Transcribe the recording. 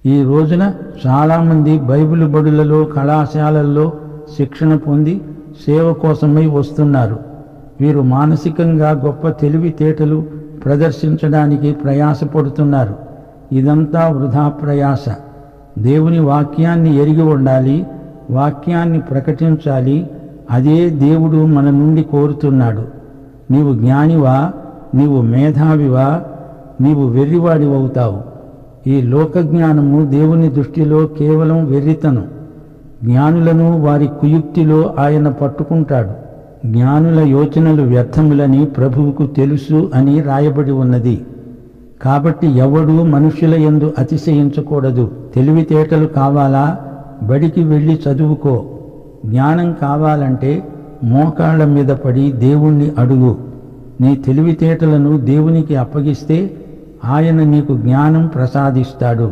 ఈ రోజున చాలామంది బైబిల్ బడులలో, కళాశాలల్లో శిక్షణ పొంది సేవ కోసమై వస్తున్నారు. వీరు మానసికంగా గొప్ప తెలివితేటలు ప్రదర్శించడానికి ప్రయాసపడుతున్నారు. ఇదంతా వృధా ప్రయాస. దేవుని వాక్యాన్ని ఎరిగి ఉండాలి, వాక్యాన్ని ప్రకటించాలి. అదే దేవుడు మన నుండి కోరుతున్నాడు. నీవు జ్ఞానివా? నీవు మేధావివా? నీవు వెర్రివాడివవుతావు. ఈ లోకజ్ఞానము దేవుని దృష్టిలో కేవలం వెర్రితనం. జ్ఞానులను వారి కుయుక్తిలో ఆయన పట్టుకుంటాడు. జ్ఞానుల యోచనలు వ్యర్థములని ప్రభువుకు తెలుసు అని రాయబడి ఉన్నది. కాబట్టి ఎవడూ మనుష్యుల యందు అతిశయించకూడదు. తెలివితేటలు కావాలా? బడికి వెళ్ళి చదువుకో. జ్ఞానం కావాలంటే మోకాళ్ల మీద పడి దేవుణ్ణి అడుగు. నీ తెలివితేటలను దేవునికి అప్పగిస్తే ఆయన నీకు జ్ఞానం ప్రసాదిస్తాడు.